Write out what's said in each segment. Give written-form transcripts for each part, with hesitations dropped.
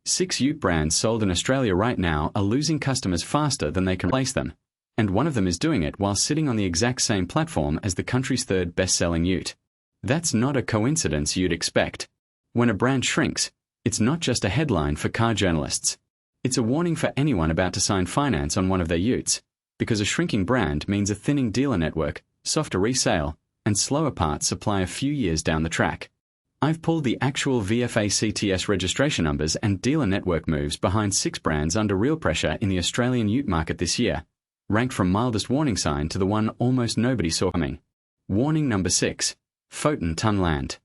6 Ute brands sold in Australia right now are losing customers faster than they can replace them, and one of them is doing it while sitting on the exact same platform as the country's third best-selling Ute. That's not a coincidence you'd expect. When a brand shrinks, it's not just a headline for car journalists. It's a warning for anyone about to sign finance on one of their Utes, because a shrinking brand means a thinning dealer network, softer resale, and slower parts supply a few years down the track. I've pulled the actual VFA CTS registration numbers and dealer network moves behind 6 brands under real pressure in the Australian Ute market this year, ranked from mildest warning sign to the one almost nobody saw coming. Warning number 6. Foton Tonland.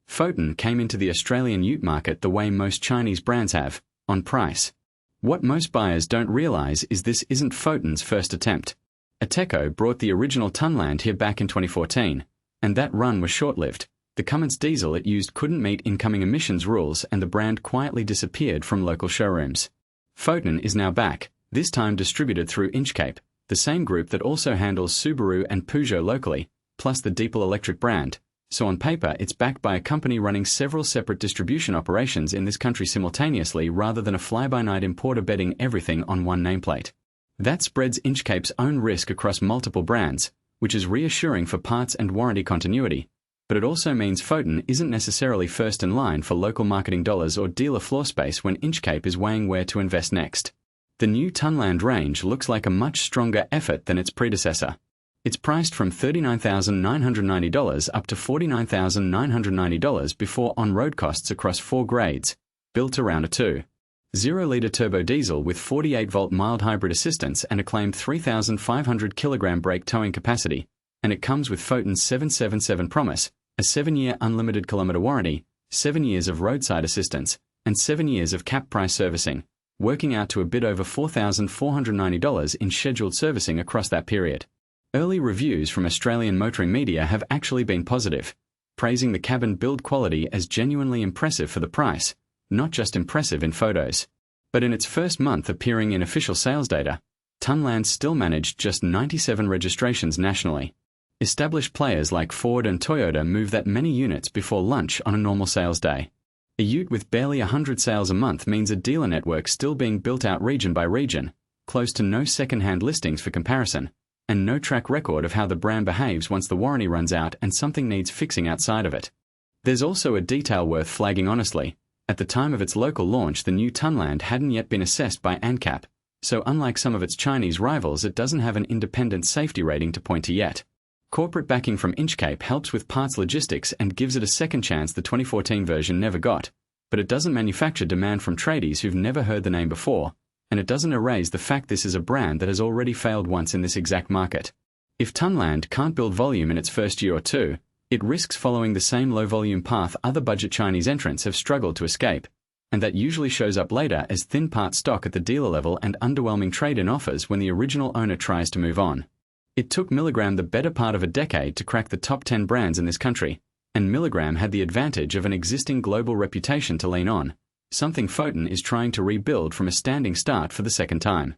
Foton came into the Australian Ute market the way most Chinese brands have, on price. What most buyers don't realise is this isn't Foton's first attempt. Iveco brought the original Tonland here back in 2014, and that run was short-lived. The Cummins diesel it used couldn't meet incoming emissions rules and the brand quietly disappeared from local showrooms. Foton is now back, this time distributed through Inchcape, the same group that also handles Subaru and Peugeot locally, plus the Diesel electric brand, so on paper it's backed by a company running several separate distribution operations in this country simultaneously rather than a fly-by-night importer betting everything on one nameplate. That spreads Inchcape's own risk across multiple brands, which is reassuring for parts and warranty continuity, but it also means Foton isn't necessarily first in line for local marketing dollars or dealer floor space when Inchcape is weighing where to invest next. The new Tonland range looks like a much stronger effort than its predecessor. It's priced from $39,990 up to $49,990 before on-road costs across 4 grades, built around a 2.0-litre turbo diesel with 48-volt mild hybrid assistance and a claimed 3,500 kg brake towing capacity, and it comes with Foton's 777 promise, a 7-year unlimited kilometre warranty, 7 years of roadside assistance, and 7 years of cap price servicing, working out to a bit over $4,490 in scheduled servicing across that period. Early reviews from Australian motoring media have actually been positive, praising the cabin build quality as genuinely impressive for the price, not just impressive in photos. But in its first month appearing in official sales data, Tonland still managed just 97 registrations nationally. Established players like Ford and Toyota move that many units before lunch on a normal sales day. A Ute with barely 100 sales a month means a dealer network still being built out region by region, close to no second-hand listings for comparison, and no track record of how the brand behaves once the warranty runs out and something needs fixing outside of it. There's also a detail worth flagging honestly. At the time of its local launch, the new Tonland hadn't yet been assessed by ANCAP, so unlike some of its Chinese rivals, it doesn't have an independent safety rating to point to yet. Corporate backing from Inchcape helps with parts logistics and gives it a second chance the 2014 version never got, but it doesn't manufacture demand from tradies who've never heard the name before, and it doesn't erase the fact this is a brand that has already failed once in this exact market. If Tonland can't build volume in its first year or two, it risks following the same low-volume path other budget Chinese entrants have struggled to escape, and that usually shows up later as thin part stock at the dealer level and underwhelming trade-in offers when the original owner tries to move on. It took Milligram the better part of a decade to crack the top 10 brands in this country, and Milligram had the advantage of an existing global reputation to lean on, something Foton is trying to rebuild from a standing start for the second time.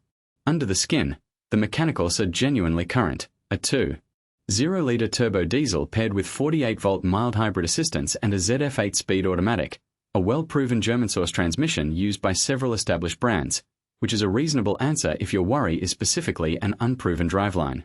Under the skin, the mechanicals are genuinely current. A 2.0-litre turbo diesel paired with 48-volt mild hybrid assistance and a ZF 8-speed automatic, a well-proven German-source transmission used by several established brands, which is a reasonable answer if your worry is specifically an unproven driveline.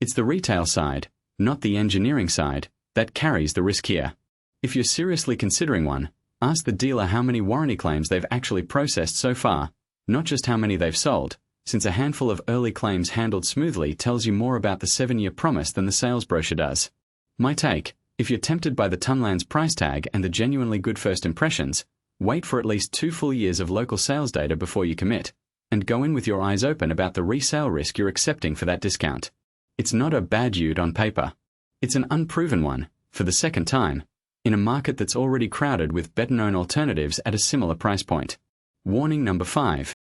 It's the retail side, not the engineering side, that carries the risk here. If you're seriously considering one, ask the dealer how many warranty claims they've actually processed so far, not just how many they've sold, since a handful of early claims handled smoothly tells you more about the 7-year promise than the sales brochure does. My take, if you're tempted by the Tonland's price tag and the genuinely good first impressions, wait for at least 2 full years of local sales data before you commit, and go in with your eyes open about the resale risk you're accepting for that discount. It's not a bad Ute on paper. It's an unproven one, for the second time, in a market that's already crowded with better-known alternatives at a similar price point. Warning number 5.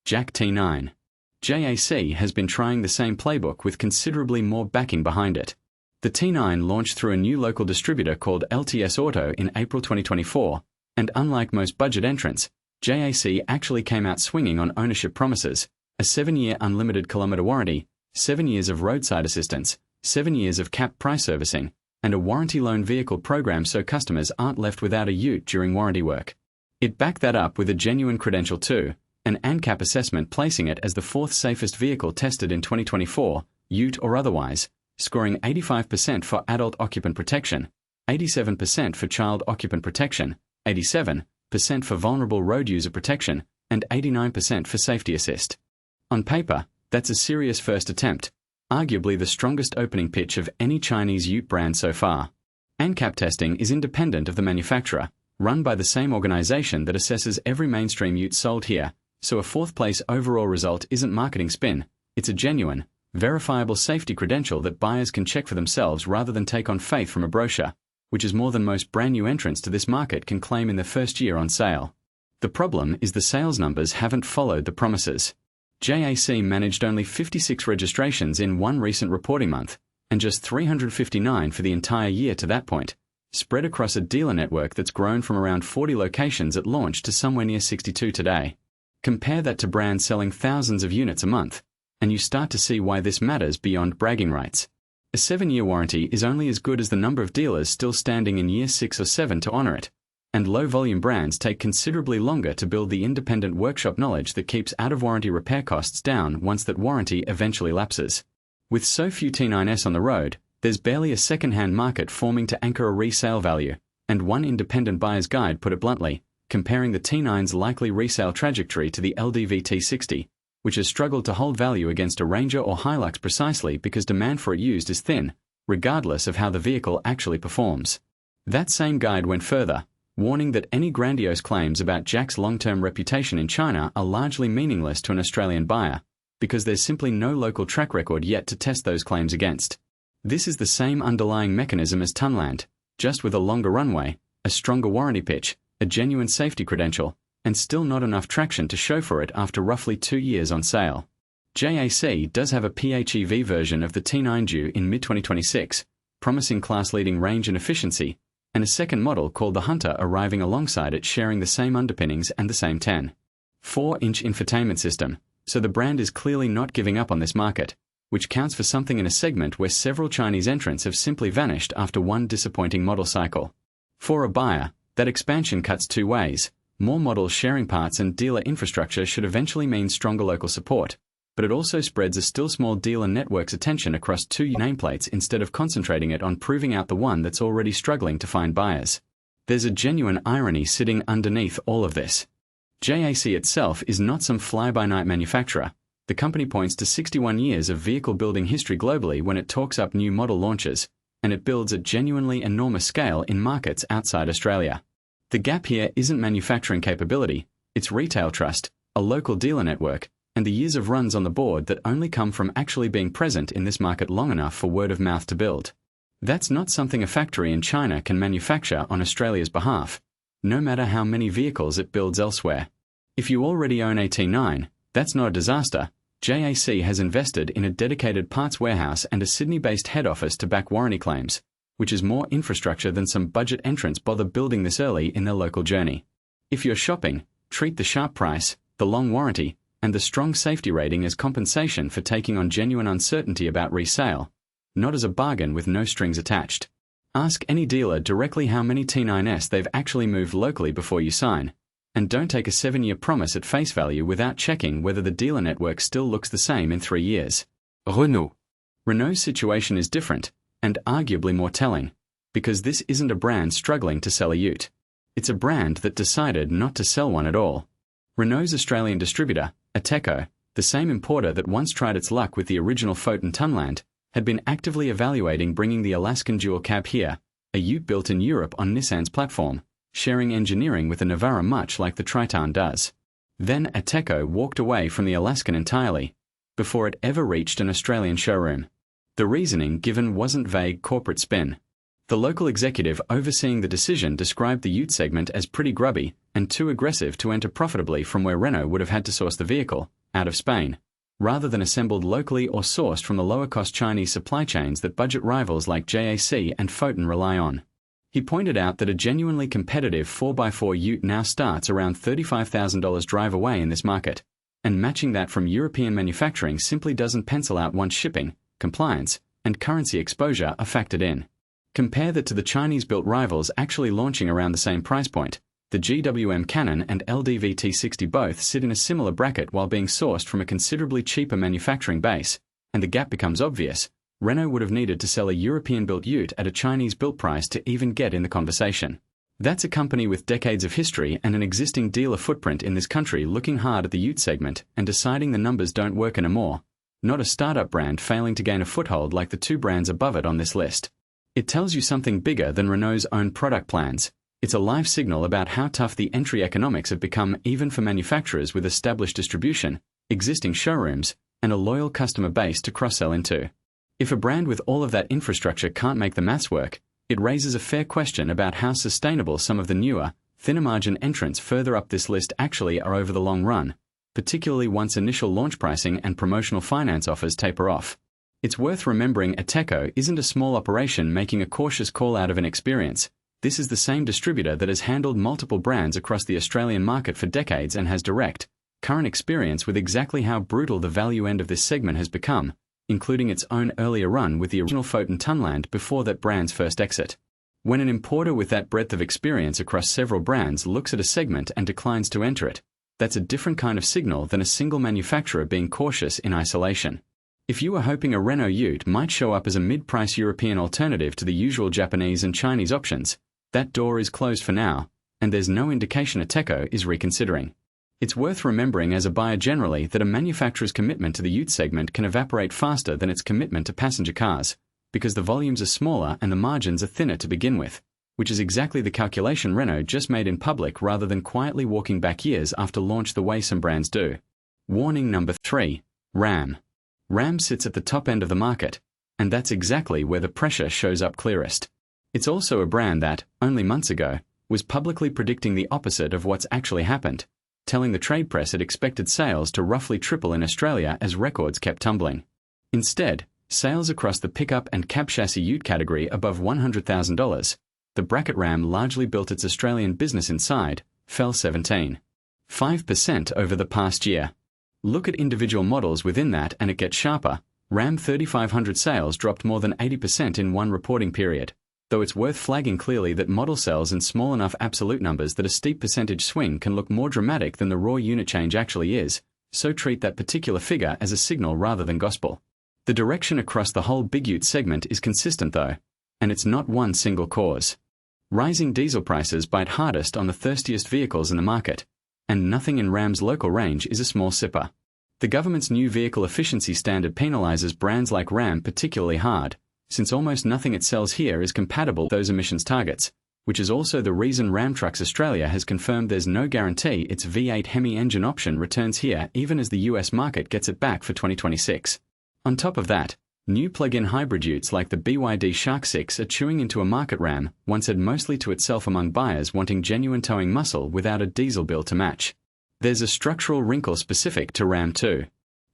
JAC T9. JAC has been trying the same playbook with considerably more backing behind it. The T9 launched through a new local distributor called LTS Auto in April 2024, and unlike most budget entrants, JAC actually came out swinging on ownership promises, a 7-year unlimited kilometre warranty, 7 years of roadside assistance, 7 years of cap price servicing, and a warranty loan vehicle program so customers aren't left without a Ute during warranty work. It backed that up with a genuine credential too, an ANCAP assessment placing it as the fourth safest vehicle tested in 2024, UTE or otherwise, scoring 85% for adult occupant protection, 87% for child occupant protection, 87% for vulnerable road user protection, and 89% for safety assist. On paper, that's a serious first attempt, arguably the strongest opening pitch of any Chinese UTE brand so far. ANCAP testing is independent of the manufacturer, run by the same organization that assesses every mainstream UTE sold here, so a fourth-place overall result isn't marketing spin, it's a genuine, verifiable safety credential that buyers can check for themselves rather than take on faith from a brochure, which is more than most brand-new entrants to this market can claim in their first year on sale. The problem is the sales numbers haven't followed the promises. JAC managed only 56 registrations in one recent reporting month, and just 359 for the entire year to that point, spread across a dealer network that's grown from around 40 locations at launch to somewhere near 62 today. Compare that to brands selling thousands of units a month, and you start to see why this matters beyond bragging rights. A 7-year warranty is only as good as the number of dealers still standing in year 6 or 7 to honor it, and low-volume brands take considerably longer to build the independent workshop knowledge that keeps out-of-warranty repair costs down once that warranty eventually lapses. With so few T9s on the road, there's barely a second-hand market forming to anchor a resale value, and one independent buyer's guide put it bluntly, comparing the T9's likely resale trajectory to the LDV T60, which has struggled to hold value against a Ranger or Hilux precisely because demand for it used is thin, regardless of how the vehicle actually performs. That same guide went further, warning that any grandiose claims about Jack's long-term reputation in China are largely meaningless to an Australian buyer, because there's simply no local track record yet to test those claims against. This is the same underlying mechanism as Tonland, just with a longer runway, a stronger warranty pitch, a genuine safety credential, and still not enough traction to show for it after roughly 2 years on sale. JAC does have a PHEV version of the T9 due in mid-2026, promising class-leading range and efficiency, and a second model called the Hunter arriving alongside it sharing the same underpinnings and the same 10.4-inch infotainment system, so the brand is clearly not giving up on this market, which counts for something in a segment where several Chinese entrants have simply vanished after one disappointing model cycle. For a buyer, that expansion cuts two ways. More models sharing parts and dealer infrastructure should eventually mean stronger local support, but it also spreads a still small dealer network's attention across 2 nameplates instead of concentrating it on proving out the one that's already struggling to find buyers. There's a genuine irony sitting underneath all of this. JAC itself is not some fly-by-night manufacturer. The company points to 61 years of vehicle building history globally when it talks up new model launches, and it builds at genuinely enormous scale in markets outside Australia. The gap here isn't manufacturing capability, it's retail trust, a local dealer network, and the years of runs on the board that only come from actually being present in this market long enough for word of mouth to build. That's not something a factory in China can manufacture on Australia's behalf, no matter how many vehicles it builds elsewhere. If you already own a T9, that's not a disaster. JAC has invested in a dedicated parts warehouse and a Sydney-based head office to back warranty claims, which is more infrastructure than some budget entrants bother building this early in their local journey. If you're shopping, treat the sharp price, the long warranty, and the strong safety rating as compensation for taking on genuine uncertainty about resale, not as a bargain with no strings attached. Ask any dealer directly how many T9s they've actually moved locally before you sign, and don't take a 7-year promise at face value without checking whether the dealer network still looks the same in 3 years. Renault's situation is different, and arguably more telling, because this isn't a brand struggling to sell a ute. It's a brand that decided not to sell one at all. Renault's Australian distributor, Iveco, the same importer that once tried its luck with the original Foton Tonland, had been actively evaluating bringing the Alaskan dual cab here, a ute built in Europe on Nissan's platform, sharing engineering with the Navara much like the Triton does. Then Iveco walked away from the Alaskan entirely, before it ever reached an Australian showroom. The reasoning given wasn't vague corporate spin. The local executive overseeing the decision described the ute segment as pretty grubby and too aggressive to enter profitably from where Renault would have had to source the vehicle, out of Spain, rather than assembled locally or sourced from the lower-cost Chinese supply chains that budget rivals like JAC and Foton rely on. He pointed out that a genuinely competitive 4x4 ute now starts around $35,000 drive away in this market, and matching that from European manufacturing simply doesn't pencil out once shipping, compliance, and currency exposure are factored in. Compare that to the Chinese-built rivals actually launching around the same price point, The GWM Cannon and LDV T60 both sit in a similar bracket while being sourced from a considerably cheaper manufacturing base, and the gap becomes obvious. Renault would have needed to sell a European-built Ute at a Chinese-built price to even get in the conversation. That's a company with decades of history and an existing dealer footprint in this country looking hard at the Ute segment and deciding the numbers don't work anymore, not a startup brand failing to gain a foothold like the two brands above it on this list. It tells you something bigger than Renault's own product plans. It's a live signal about how tough the entry economics have become even for manufacturers with established distribution, existing showrooms, and a loyal customer base to cross-sell into. If a brand with all of that infrastructure can't make the maths work, it raises a fair question about how sustainable some of the newer, thinner-margin entrants further up this list actually are over the long run, particularly once initial launch pricing and promotional finance offers taper off. It's worth remembering Iveco isn't a small operation making a cautious call out of inexperience. This is the same distributor that has handled multiple brands across the Australian market for decades and has direct, current experience with exactly how brutal the value end of this segment has become, including its own earlier run with the original Foton Tonland before that brand's first exit. When an importer with that breadth of experience across several brands looks at a segment and declines to enter it, that's a different kind of signal than a single manufacturer being cautious in isolation. If you were hoping a Renault Ute might show up as a mid-price European alternative to the usual Japanese and Chinese options, that door is closed for now, and there's no indication Iveco is reconsidering. It's worth remembering as a buyer generally that a manufacturer's commitment to the Ute segment can evaporate faster than its commitment to passenger cars, because the volumes are smaller and the margins are thinner to begin with, which is exactly the calculation Renault just made in public rather than quietly walking back years after launch the way some brands do. Warning number 3. Ram. Ram sits at the top end of the market, and that's exactly where the pressure shows up clearest. It's also a brand that, only months ago, was publicly predicting the opposite of what's actually happened, telling the trade press it expected sales to roughly triple in Australia as records kept tumbling. Instead, sales across the pickup and cab chassis Ute category above $100,000, the bracket Ram largely built its Australian business inside, fell 17.5% over the past year. Look at individual models within that and it gets sharper. Ram 3500 sales dropped more than 80% in one reporting period, though it's worth flagging clearly that model sales in small enough absolute numbers that a steep percentage swing can look more dramatic than the raw unit change actually is, so treat that particular figure as a signal rather than gospel. The direction across the whole big Ute segment is consistent though, and it's not one single cause. Rising diesel prices bite hardest on the thirstiest vehicles in the market, and nothing in Ram's local range is a small sipper. The government's new vehicle efficiency standard penalizes brands like Ram particularly hard, since almost nothing it sells here is compatible with those emissions targets, which is also the reason Ram Trucks Australia has confirmed there's no guarantee its V8 Hemi engine option returns here even as the US market gets it back for 2026. On top of that, new plug-in hybrid Utes like the BYD Shark 6 are chewing into a market Ram once had mostly to itself among buyers wanting genuine towing muscle without a diesel bill to match. There's a structural wrinkle specific to Ram too.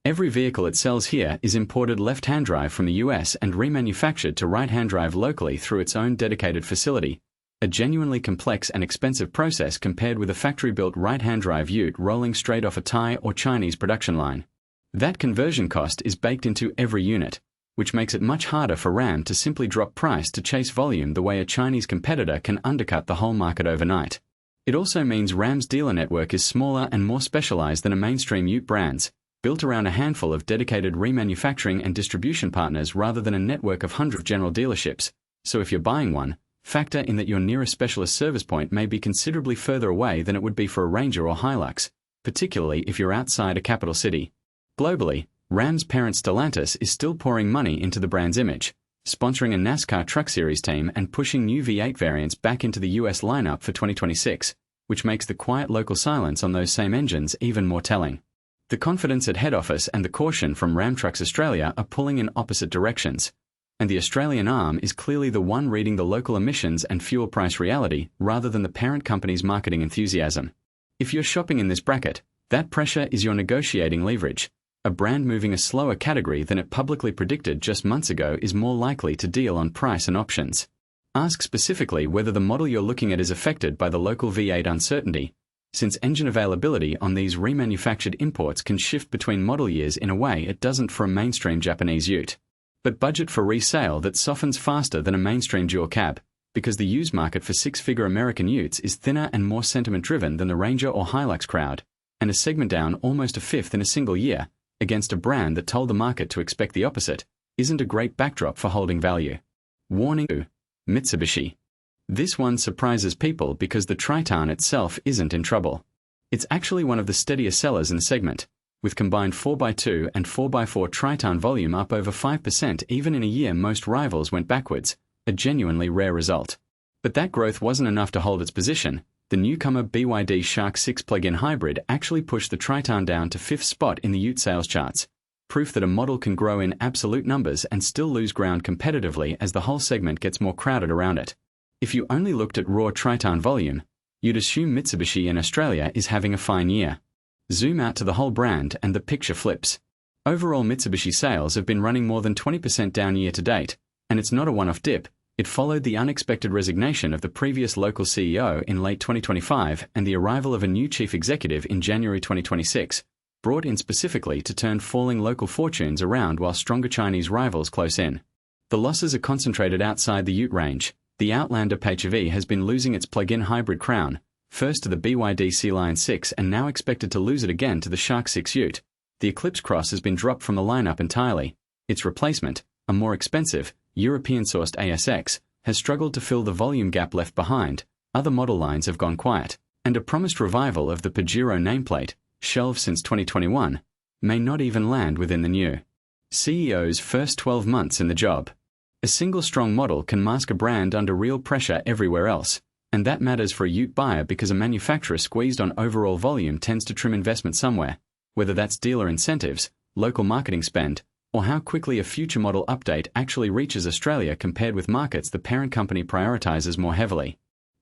Every vehicle it sells here is imported left-hand drive from the US and remanufactured to right-hand drive locally through its own dedicated facility, a genuinely complex and expensive process compared with a factory-built right-hand drive Ute rolling straight off a Thai or Chinese production line. That conversion cost is baked into every unit, which makes it much harder for Ram to simply drop price to chase volume the way a Chinese competitor can undercut the whole market overnight. It also means Ram's dealer network is smaller and more specialized than a mainstream Ute brand's, built around a handful of dedicated remanufacturing and distribution partners rather than a network of hundreds of general dealerships, so if you're buying one, factor in that your nearest specialist service point may be considerably further away than it would be for a Ranger or Hilux, particularly if you're outside a capital city. Globally, Ram's parent Stellantis is still pouring money into the brand's image, sponsoring a NASCAR Truck Series team and pushing new V8 variants back into the US lineup for 2026, which makes the quiet local silence on those same engines even more telling. The confidence at head office and the caution from Ram Trucks Australia are pulling in opposite directions, and the Australian arm is clearly the one reading the local emissions and fuel price reality rather than the parent company's marketing enthusiasm. If you're shopping in this bracket, that pressure is your negotiating leverage. A brand moving a slower category than it publicly predicted just months ago is more likely to deal on price and options. Ask specifically whether the model you're looking at is affected by the local V8 uncertainty, since engine availability on these remanufactured imports can shift between model years in a way it doesn't for a mainstream Japanese Ute. But budget for resale that softens faster than a mainstream dual cab. because the used market for six-figure American utes is thinner and more sentiment-driven than the Ranger or Hilux crowd, and a segment down almost a fifth in a single year, against a brand that told the market to expect the opposite, isn't a great backdrop for holding value. Warning 2. Mitsubishi. This one surprises people because the Triton itself isn't in trouble. It's actually one of the steadier sellers in the segment, with combined 4x2 and 4x4 Triton volume up over 5% even in a year most rivals went backwards, a genuinely rare result. But that growth wasn't enough to hold its position. The newcomer BYD Shark 6 plug-in hybrid actually pushed the Triton down to 5th spot in the Ute sales charts, proof that a model can grow in absolute numbers and still lose ground competitively as the whole segment gets more crowded around it. If you only looked at raw Triton volume, you'd assume Mitsubishi in Australia is having a fine year. Zoom out to the whole brand and the picture flips. Overall Mitsubishi sales have been running more than 20% down year to date, and it's not a one-off dip. It followed the unexpected resignation of the previous local CEO in late 2025 and the arrival of a new chief executive in January 2026, brought in specifically to turn falling local fortunes around while stronger Chinese rivals close in. The losses are concentrated outside the Ute range. The Outlander PHEV has been losing its plug-in hybrid crown, first to the BYD Sea-Lion 6 and now expected to lose it again to the Shark 6 Ute. The Eclipse Cross has been dropped from the lineup entirely. Its replacement, a more expensive, European-sourced ASX, has struggled to fill the volume gap left behind. Other model lines have gone quiet, and a promised revival of the Pajero nameplate, shelved since 2021, may not even land within the new CEO's first 12 months in the job. A single strong model can mask a brand under real pressure everywhere else, and that matters for a Ute buyer because a manufacturer squeezed on overall volume tends to trim investment somewhere, whether that's dealer incentives, local marketing spend, or how quickly a future model update actually reaches Australia compared with markets the parent company prioritizes more heavily.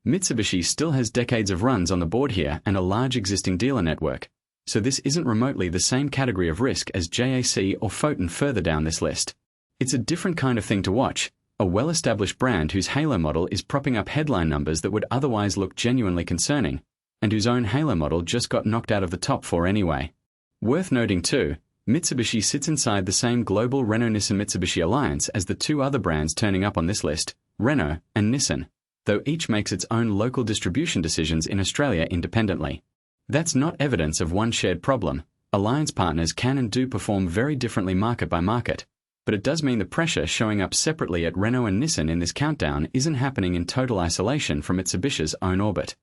Mitsubishi still has decades of runs on the board here and a large existing dealer network, so this isn't remotely the same category of risk as JAC or Foton further down this list. It's a different kind of thing to watch, a well-established brand whose halo model is propping up headline numbers that would otherwise look genuinely concerning, and whose own halo model just got knocked out of the top 4 anyway. Worth noting too, Mitsubishi sits inside the same global Renault-Nissan-Mitsubishi alliance as the two other brands turning up on this list, Renault and Nissan, though each makes its own local distribution decisions in Australia independently. That's not evidence of one shared problem. Alliance partners can and do perform very differently market by market, but it does mean the pressure showing up separately at Renault and Nissan in this countdown isn't happening in total isolation from Mitsubishi's own orbit.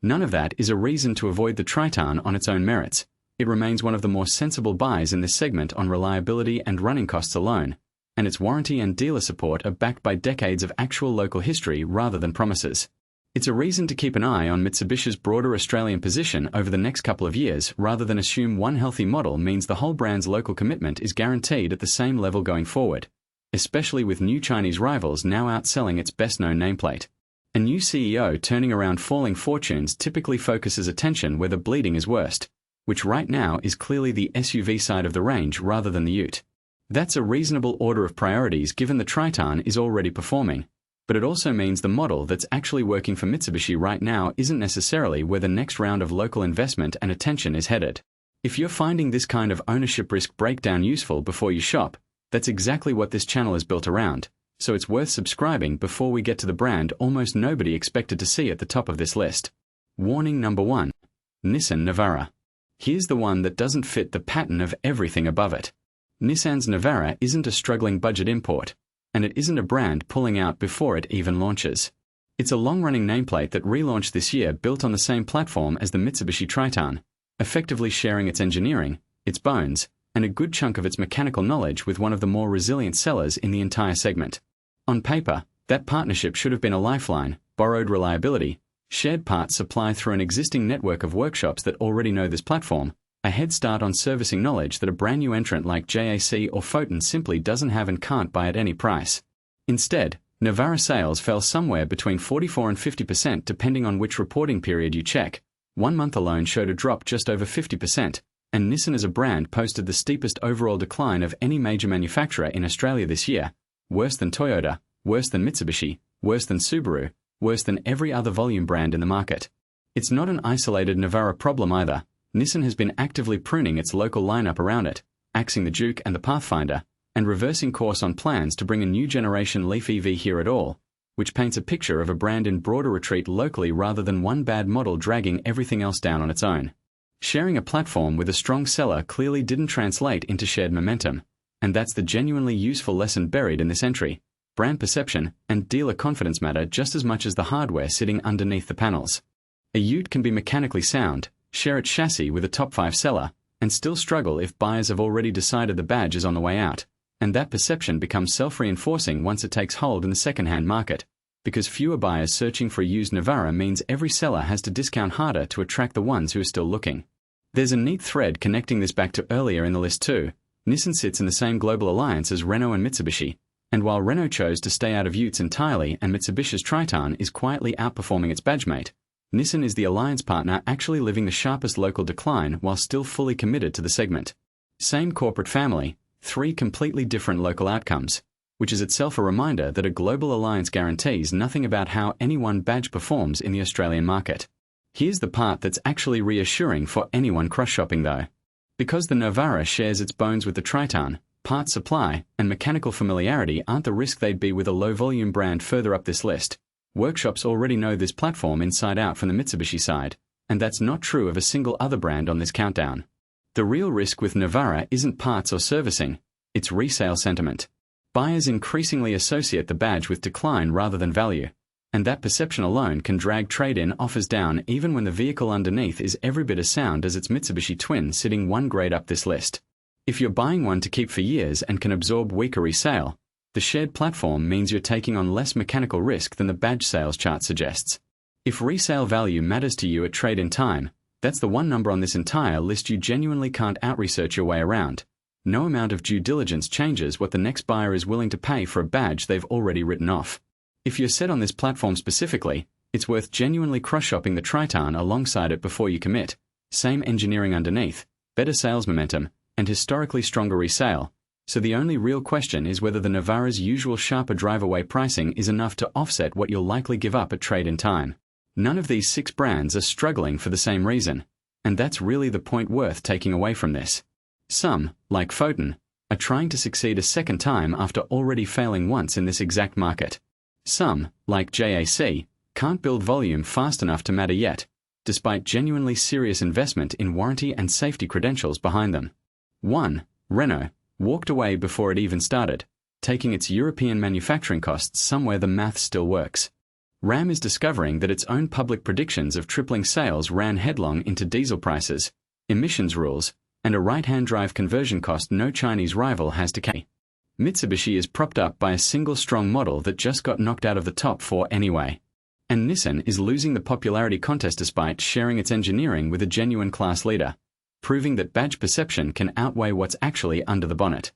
None of that is a reason to avoid the Triton on its own merits. It remains one of the more sensible buys in this segment on reliability and running costs alone, and its warranty and dealer support are backed by decades of actual local history rather than promises. It's a reason to keep an eye on Mitsubishi's broader Australian position over the next couple of years rather than assume one healthy model means the whole brand's local commitment is guaranteed at the same level going forward, especially with new Chinese rivals now outselling its best-known nameplate. A new CEO turning around falling fortunes typically focuses attention where the bleeding is worst, which right now is clearly the SUV side of the range rather than the Ute. That's a reasonable order of priorities given the Triton is already performing, but it also means the model that's actually working for Mitsubishi right now isn't necessarily where the next round of local investment and attention is headed. If you're finding this kind of ownership risk breakdown useful before you shop, that's exactly what this channel is built around, so it's worth subscribing before we get to the brand almost nobody expected to see at the top of this list. Warning number 1. Nissan Navara. Here's the one that doesn't fit the pattern of everything above it. Nissan's Navara isn't a struggling budget import, and it isn't a brand pulling out before it even launches. It's a long-running nameplate that relaunched this year built on the same platform as the Mitsubishi Triton, effectively sharing its engineering, its bones, and a good chunk of its mechanical knowledge with one of the more resilient sellers in the entire segment. On paper, that partnership should have been a lifeline, borrowed reliability, shared parts supply through an existing network of workshops that already know this platform, a head start on servicing knowledge that a brand new entrant like JAC or Foton simply doesn't have and can't buy at any price. Instead, Navara sales fell somewhere between 44% and 50% depending on which reporting period you check. 1 month alone showed a drop just over 50%, and Nissan as a brand posted the steepest overall decline of any major manufacturer in Australia this year, worse than Toyota, worse than Mitsubishi, worse than Subaru, worse than every other volume brand in the market. It's not an isolated Navara problem either. Nissan has been actively pruning its local lineup around it, axing the Juke and the Pathfinder, and reversing course on plans to bring a new generation Leaf EV here at all, which paints a picture of a brand in broader retreat locally rather than one bad model dragging everything else down on its own. Sharing a platform with a strong seller clearly didn't translate into shared momentum, and that's the genuinely useful lesson buried in this entry. Brand perception and dealer confidence matter just as much as the hardware sitting underneath the panels. A ute can be mechanically sound, share its chassis with a top 5 seller, and still struggle if buyers have already decided the badge is on the way out, and that perception becomes self-reinforcing once it takes hold in the second-hand market, because fewer buyers searching for a used Navara means every seller has to discount harder to attract the ones who are still looking. There's a neat thread connecting this back to earlier in the list too. Nissan sits in the same global alliance as Renault and Mitsubishi, and while Renault chose to stay out of utes entirely and Mitsubishi's Triton is quietly outperforming its badgemate, Nissan is the alliance partner actually living the sharpest local decline while still fully committed to the segment. Same corporate family, 3 completely different local outcomes, which is itself a reminder that a global alliance guarantees nothing about how any one badge performs in the Australian market. Here's the part that's actually reassuring for anyone cross-shopping though. Because the Navara shares its bones with the Triton, part supply and mechanical familiarity aren't the risk they'd be with a low-volume brand further up this list. Workshops already know this platform inside out from the Mitsubishi side, and that's not true of a single other brand on this countdown. The real risk with Navara isn't parts or servicing, it's resale sentiment. Buyers increasingly associate the badge with decline rather than value, and that perception alone can drag trade-in offers down even when the vehicle underneath is every bit as sound as its Mitsubishi twin sitting one grade up this list. If you're buying one to keep for years and can absorb weaker resale, the shared platform means you're taking on less mechanical risk than the badge sales chart suggests. If resale value matters to you at trade-in time, that's the one number on this entire list you genuinely can't out-research your way around. No amount of due diligence changes what the next buyer is willing to pay for a badge they've already written off. If you're set on this platform specifically, it's worth genuinely cross-shopping the Triton alongside it before you commit. Same engineering underneath, better sales momentum, and historically stronger resale. So the only real question is whether the Navara's usual sharper drive-away pricing is enough to offset what you'll likely give up at trade-in time. None of these 6 brands are struggling for the same reason, and that's really the point worth taking away from this. Some, like Foton, are trying to succeed a second time after already failing once in this exact market. Some, like JAC, can't build volume fast enough to matter yet, despite genuinely serious investment in warranty and safety credentials behind them. One, Renault, walked away before it even started, taking its European manufacturing costs somewhere the math still works. Ram is discovering that its own public predictions of tripling sales ran headlong into diesel prices, emissions rules, and a right-hand drive conversion cost no Chinese rival has to carry. Mitsubishi is propped up by a single strong model that just got knocked out of the top 4 anyway. And Nissan is losing the popularity contest despite sharing its engineering with a genuine class leader, proving that badge perception can outweigh what's actually under the bonnet.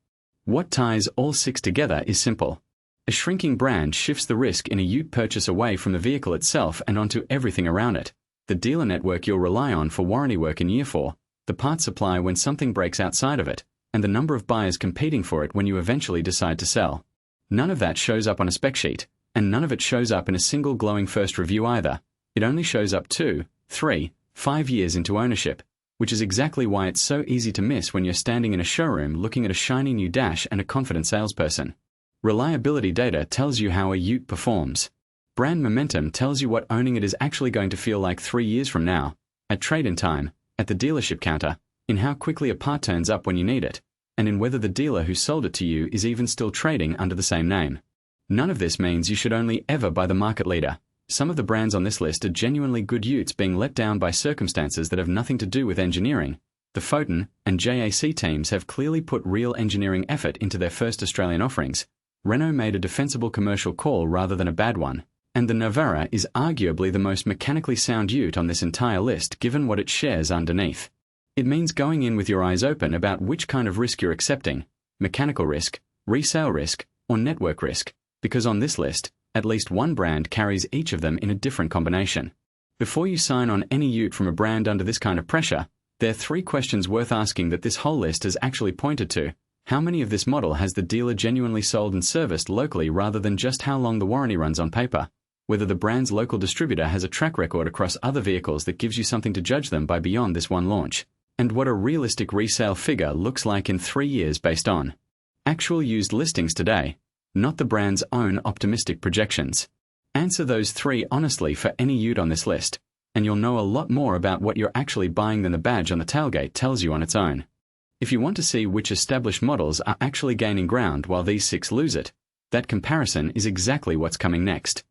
What ties all 6 together is simple. A shrinking brand shifts the risk in a ute purchase away from the vehicle itself and onto everything around it. The dealer network you'll rely on for warranty work in year 4, the part supply when something breaks outside of it, and the number of buyers competing for it when you eventually decide to sell. None of that shows up on a spec sheet, and none of it shows up in a single glowing first review either. It only shows up 2, 3, 5 years into ownership, which is exactly why it's so easy to miss when you're standing in a showroom looking at a shiny new dash and a confident salesperson. Reliability data tells you how a ute performs. Brand momentum tells you what owning it is actually going to feel like 3 years from now, at trade-in time, at the dealership counter, in how quickly a part turns up when you need it, and in whether the dealer who sold it to you is even still trading under the same name. None of this means you should only ever buy the market leader. Some of the brands on this list are genuinely good utes being let down by circumstances that have nothing to do with engineering. The Foton and JAC teams have clearly put real engineering effort into their first Australian offerings. Renault made a defensible commercial call rather than a bad one, and the Navara is arguably the most mechanically sound ute on this entire list given what it shares underneath. It means going in with your eyes open about which kind of risk you're accepting, mechanical risk, resale risk, or network risk, because on this list, at least one brand carries each of them in a different combination. Before you sign on any ute from a brand under this kind of pressure, there are 3 questions worth asking that this whole list has actually pointed to. How many of this model has the dealer genuinely sold and serviced locally rather than just how long the warranty runs on paper? Whether the brand's local distributor has a track record across other vehicles that gives you something to judge them by beyond this one launch. And what a realistic resale figure looks like in 3 years based on actual used listings today, not the brand's own optimistic projections. Answer those 3 honestly for any ute on this list, and you'll know a lot more about what you're actually buying than the badge on the tailgate tells you on its own. If you want to see which established models are actually gaining ground while these 6 lose it, that comparison is exactly what's coming next.